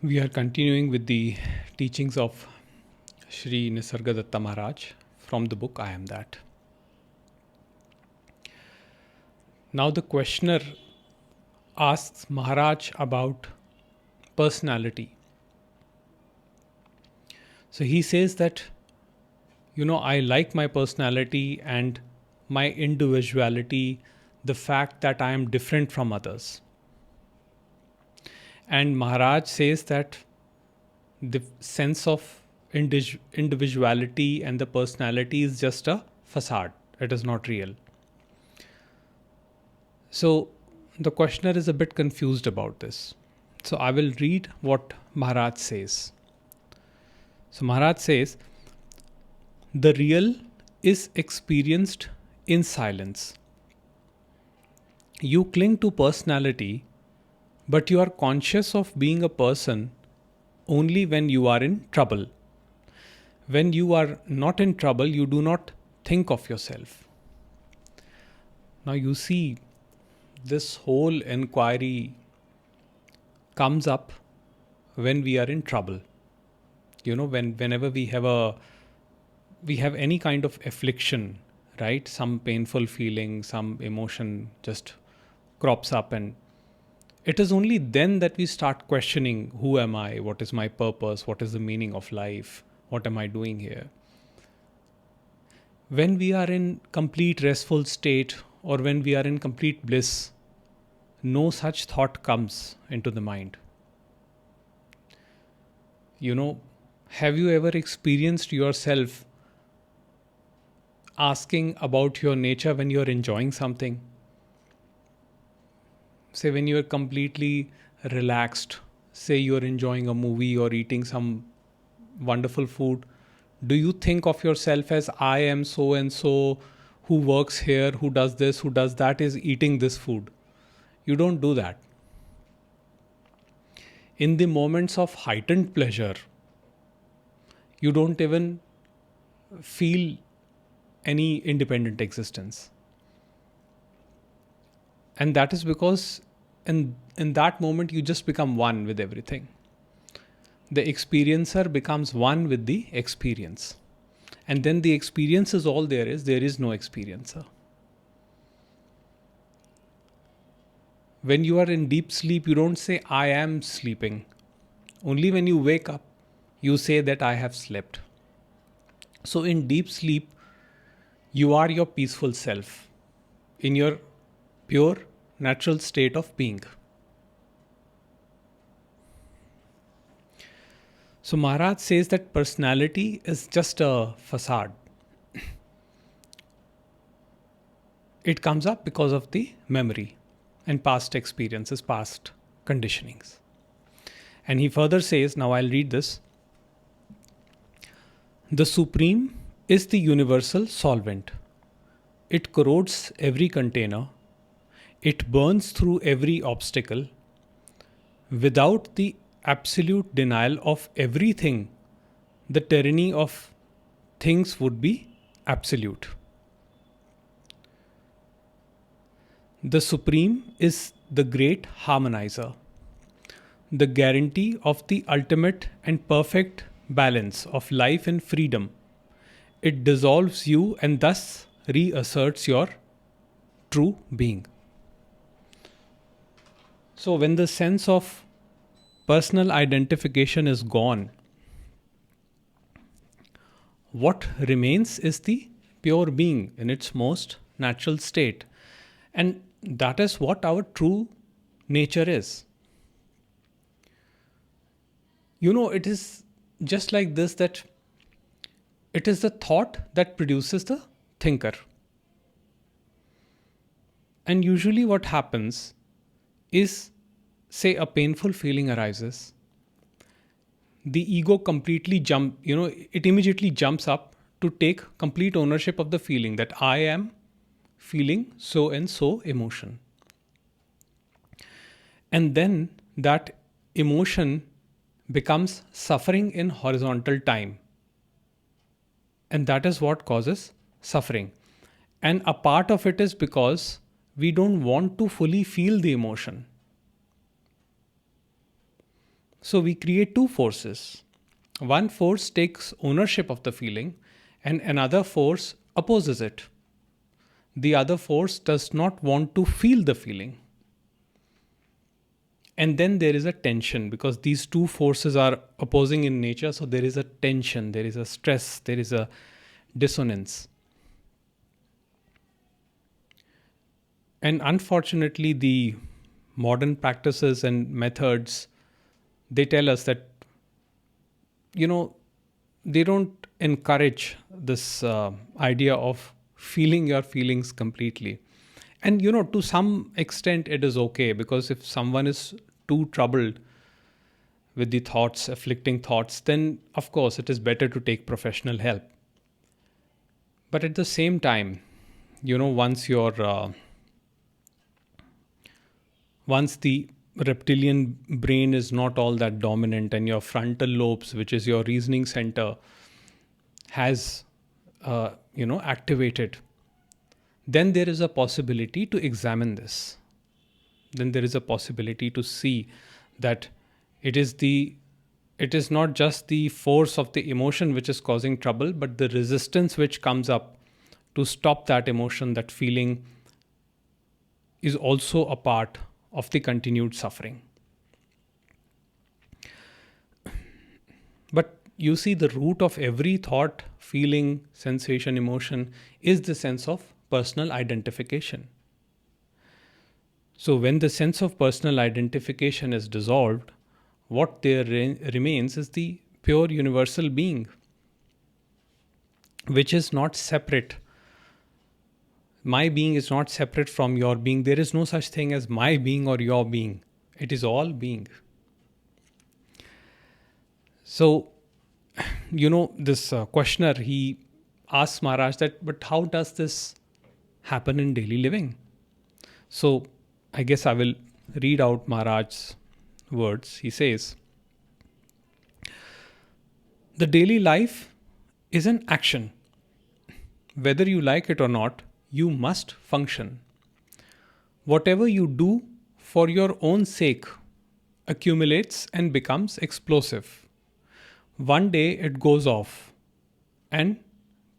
We are continuing with the teachings of Shri Nisargadatta Maharaj from the book I Am That. Now, the questioner asks Maharaj about personality. So he says that, I like my personality and my individuality, the fact that I am different from others. And Maharaj says that the sense of individuality and the personality is just a facade, it is not real. So the questioner is a bit confused about this. So I will read what Maharaj says. So Maharaj says, the real is experienced in silence. You cling to personality, but you are conscious of being a person only when you are in trouble. When you are not in trouble, you do not think of yourself. Now you see, this whole inquiry comes up when we are in trouble. Whenever we have any kind of affliction, right? Some painful feeling, some emotion just crops up, and it is only then that we start questioning, who am I? What is my purpose? What is the meaning of life? What am I doing here? When we are in complete restful state or when we are in complete bliss, no such thought comes into the mind. Have you ever experienced yourself asking about your nature when you're enjoying something? Say when you're completely relaxed, say you're enjoying a movie or eating some wonderful food, do you think of yourself as I am so and so who works here, who does this, who does that, is eating this food? You don't do that. In the moments of heightened pleasure, you don't even feel any independent existence. And that is because in that moment you just become one with everything. The experiencer becomes one with the experience. And then the experience is all there is no experiencer. When you are in deep sleep, you don't say, I am sleeping. Only when you wake up, you say that I have slept. So in deep sleep, you are your peaceful self, in your pure, natural state of being. So Maharaj says that personality is just a facade. It comes up because of the memory and past experiences, past conditionings. And he further says, now I'll read this. The Supreme is the universal solvent. It corrodes every container. It burns through every obstacle. Without the absolute denial of everything, the tyranny of things would be absolute. The Supreme is the great harmonizer, the guarantee of the ultimate and perfect balance of life and freedom. It dissolves you and thus reasserts your true being. So when the sense of personal identification is gone, what remains is the pure being in its most natural state. And that is what our true nature is. It is just like this, that it is the thought that produces the thinker. And usually what happens is, say a painful feeling arises, the ego it immediately jumps up to take complete ownership of the feeling, that I am feeling so and so emotion. And then that emotion becomes suffering in horizontal time. And that is what causes suffering. And a part of it is because we don't want to fully feel the emotion. So we create two forces. One force takes ownership of the feeling, and another force opposes it. The other force does not want to feel the feeling. And then there is a tension because these two forces are opposing in nature. So there is a tension, there is a stress, there is a dissonance. And unfortunately, the modern practices and methods, they tell us that, you know, they don't encourage this idea of feeling your feelings completely. And, to some extent, it is okay because if someone is too troubled with the thoughts, afflicting thoughts, then of course it is better to take professional help. But at the same time, once once the reptilian brain is not all that dominant and your frontal lobes, which is your reasoning center, has activated, then there is a possibility to examine this. Then there is a possibility to see that it is not just the force of the emotion which is causing trouble, but the resistance which comes up to stop that emotion, that feeling, is also a part of the continued suffering. But you see, the root of every thought, feeling, sensation, emotion is the sense of personal identification. So, when the sense of personal identification is dissolved, what there remains is the pure universal being, which is not separate. My being is not separate from your being. There is no such thing as my being or your being. It is all being. So, this questioner, he asks Maharaj that, but how does this happen in daily living? So, I guess I will read out Maharaj's words. He says, the daily life is an action. Whether you like it or not, you must function. Whatever you do for your own sake accumulates and becomes explosive. One day it goes off and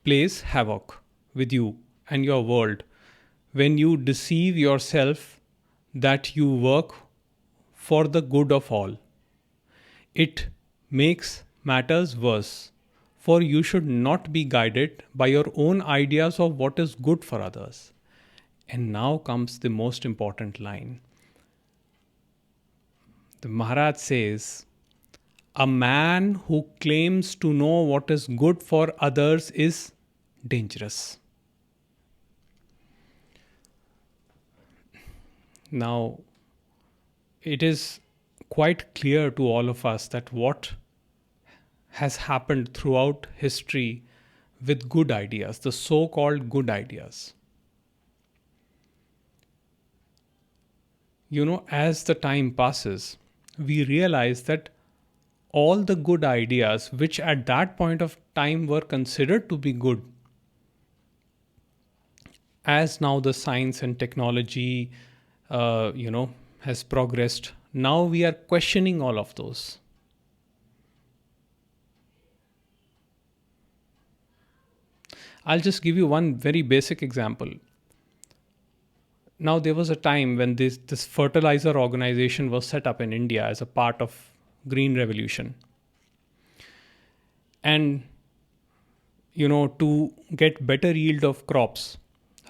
plays havoc with you and your world when you deceive yourself that you work for the good of all. It makes matters worse, for you should not be guided by your own ideas of what is good for others. And now comes the most important line. The Maharaj says, a man who claims to know what is good for others is dangerous. Now, it is quite clear to all of us that what has happened throughout history with good ideas, the so-called good ideas. As the time passes, we realize that all the good ideas which at that point of time were considered to be good, as now the science and technology has progressed, now we are questioning all of those. I'll just give you one very basic example. Now, there was a time when this fertilizer organization was set up in India as a part of Green Revolution. And, to get better yield of crops,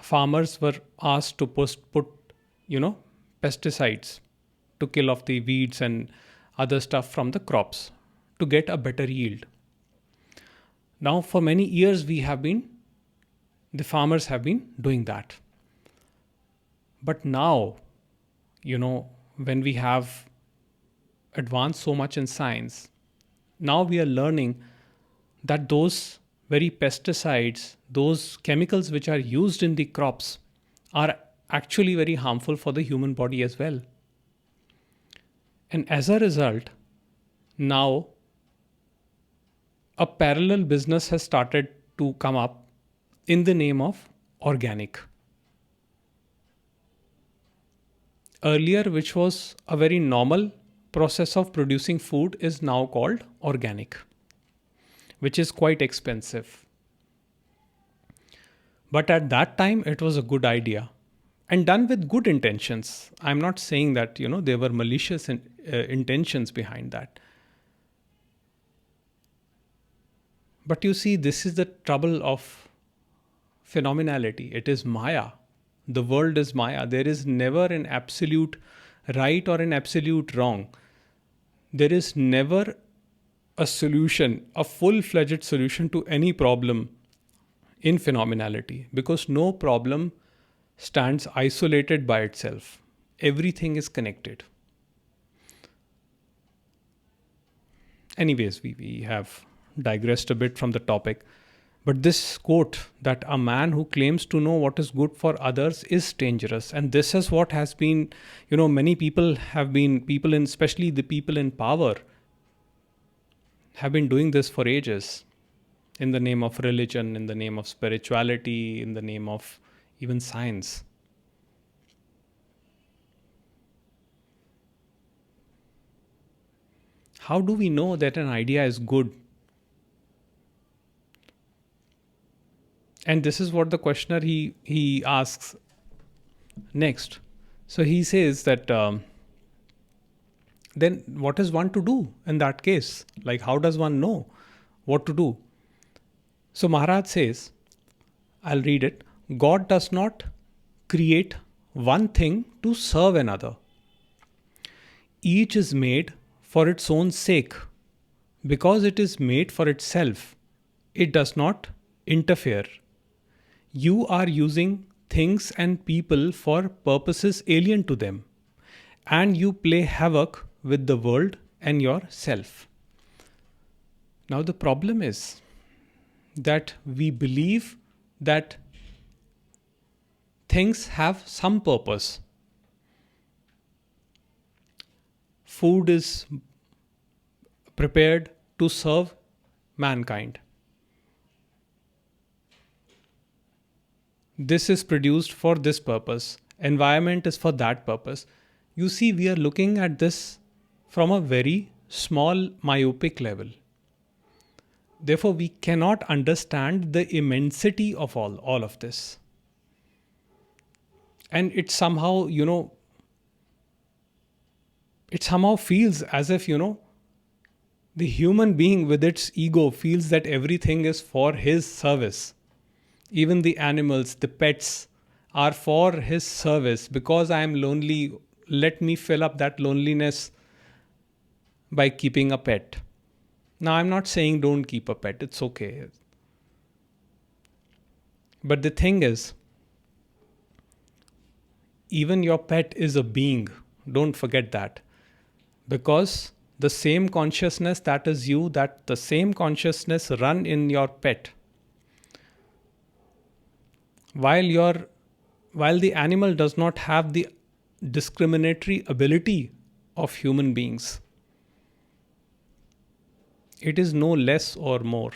farmers were asked to put pesticides to kill off the weeds and other stuff from the crops to get a better yield. Now, for many years, the farmers have been doing that. But now, when we have advanced so much in science, now we are learning that those very pesticides, those chemicals which are used in the crops, are actually very harmful for the human body as well. And as a result, now a parallel business has started to come up in the name of organic. Earlier, which was a very normal process of producing food is now called organic, which is quite expensive. But at that time, it was a good idea and done with good intentions. I'm not saying that, there were malicious intentions behind that. But you see, this is the trouble of phenomenality. It is Maya. The world is Maya. There is never an absolute right or an absolute wrong. There is never a solution, a full-fledged solution to any problem in phenomenality, because no problem stands isolated by itself. Everything is connected. Anyways, we have digressed a bit from the topic. But this quote, that a man who claims to know what is good for others is dangerous. And this is what has been, many people have been, especially the people in power, have been doing this for ages, in the name of religion, in the name of spirituality, in the name of even science. How do we know that an idea is good? And this is what the questioner he asks next. So he says that then what is one to do in that case? Like, how does one know what to do? So Maharaj says, I'll read it. God does not create one thing to serve another. Each is made for its own sake. Because it is made for itself, it does not interfere. You are using things and people for purposes alien to them, and you play havoc with the world and yourself. Now the problem is that we believe that things have some purpose. Food is prepared to serve mankind. This is produced for this purpose. Environment is for that purpose. You see, we are looking at this from a very small, myopic level. Therefore, we cannot understand the immensity of all of this. And it somehow, it somehow feels as if, the human being with its ego feels that everything is for his service. Even the animals, the pets are for his service. Because I am lonely, let me fill up that loneliness by keeping a pet. Now, I'm not saying don't keep a pet, it's okay. But the thing is, even your pet is a being. Don't forget that. Because the same consciousness that is you, that the same consciousness run in your pet. While the animal does not have the discriminatory ability of human beings, it is no less or more.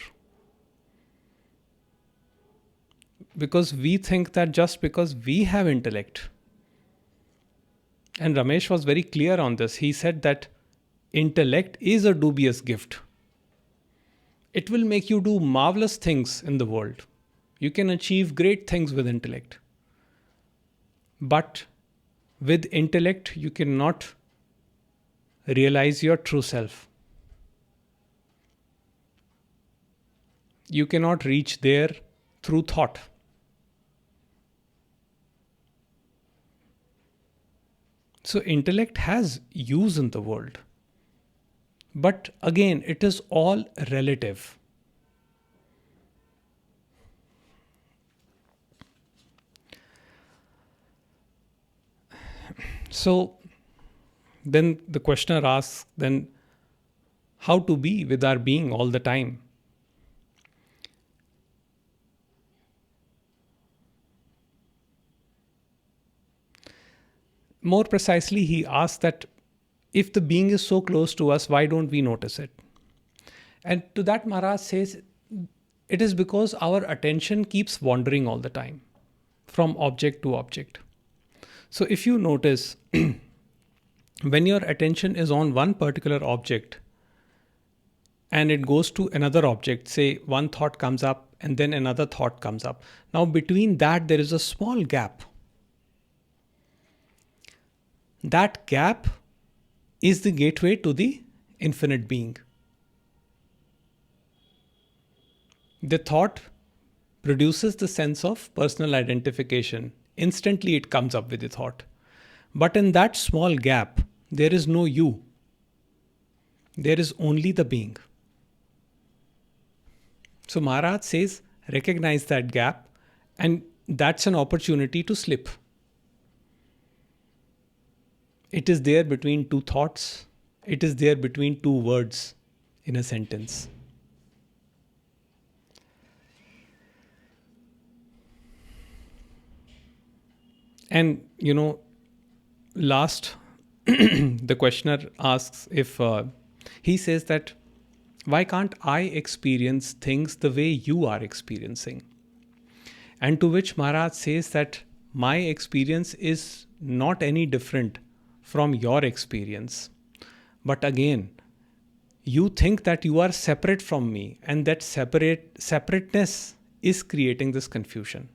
Because we think that just because we have intellect, and Ramesh was very clear on this, he said that intellect is a dubious gift. It will make you do marvelous things in the world. You can achieve great things with intellect. But with intellect, you cannot realize your true self. You cannot reach there through thought. So intellect has use in the world. But again, it is all relative. So then the questioner asks, then how to be with our being all the time? More precisely, he asks that if the being is so close to us, why don't we notice it? And to that Maharaj says, it is because our attention keeps wandering all the time from object to object. So if you notice, When your attention is on one particular object and it goes to another object, say one thought comes up and then another thought comes up. Now, between that, there is a small gap. That gap is the gateway to the infinite being. The thought produces the sense of personal identification. Instantly, it comes up with the thought. But in that small gap, there is no you. There is only the being. So Maharaj says, recognize that gap, and that's an opportunity to slip. It is there between two thoughts. It is there between two words in a sentence. And, last, the questioner asks if he says that, why can't I experience things the way you are experiencing? And to which Maharaj says that my experience is not any different from your experience. But again, you think that you are separate from me, and that separateness is creating this confusion.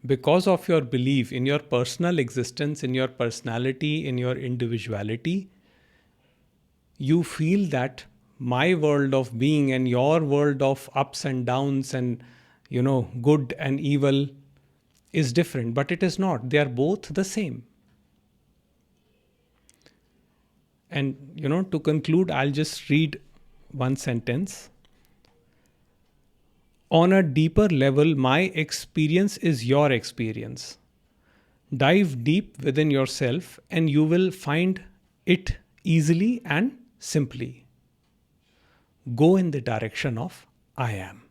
Because of your belief in your personal existence, in your personality, in your individuality, you feel that my world of being and your world of ups and downs and, good and evil is different. But it is not. They are both the same. And, to conclude, I'll just read one sentence. On a deeper level, my experience is your experience. Dive deep within yourself and you will find it easily and simply. Go in the direction of I am.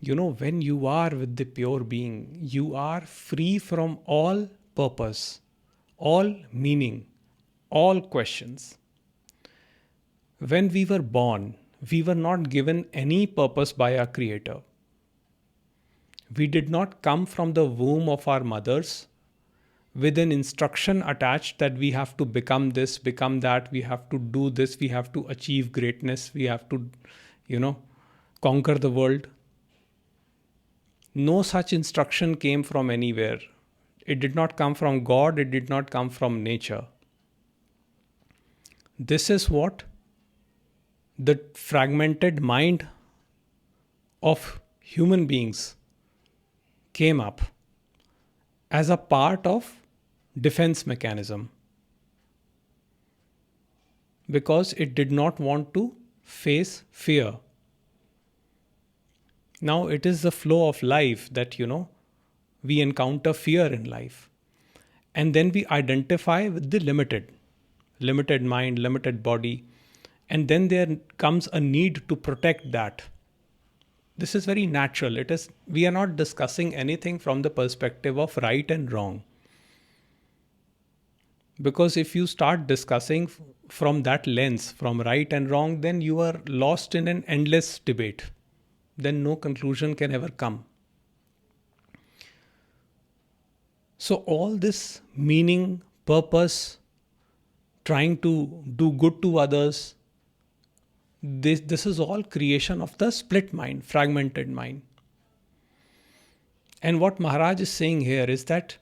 When you are with the pure being, you are free from all purpose, all meaning, all questions. When we were born, we were not given any purpose by our Creator. We did not come from the womb of our mothers with an instruction attached that we have to become this, become that, we have to do this, we have to achieve greatness, we have to, conquer the world. No such instruction came from anywhere. It did not come from God, it did not come from nature. This is what the fragmented mind of human beings came up as a part of defense mechanism, because it did not want to face fear. Now it is the flow of life that we encounter fear in life, and then we identify with the limited mind, limited body. And then there comes a need to protect that. This is very natural. We are not discussing anything from the perspective of right and wrong. Because if you start discussing from that lens, from right and wrong, then you are lost in an endless debate. Then no conclusion can ever come. So all this meaning, purpose, trying to do good to others, this is all creation of the split mind, fragmented mind. And what Maharaj is saying here is that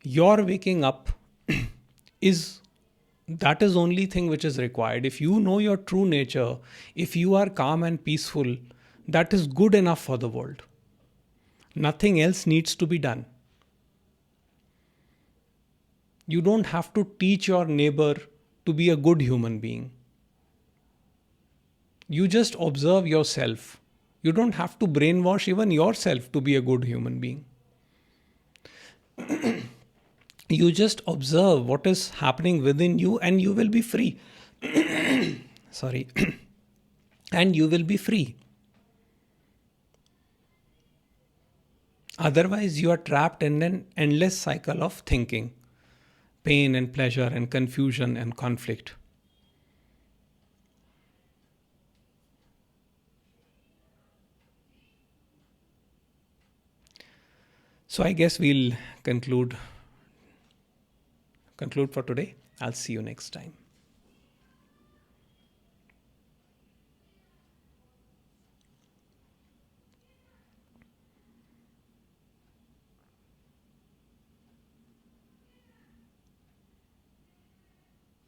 your waking up is only thing which is required. If you know your true nature, if you are calm and peaceful, that is good enough for the world. Nothing else needs to be done. You don't have to teach your neighbor to be a good human being. You just observe yourself. You don't have to brainwash even yourself to be a good human being. You just observe what is happening within you and you will be free. Sorry. And you will be free. Otherwise, you are trapped in an endless cycle of thinking, pain and pleasure and confusion and conflict. So I guess we'll conclude for today. I'll see you next time.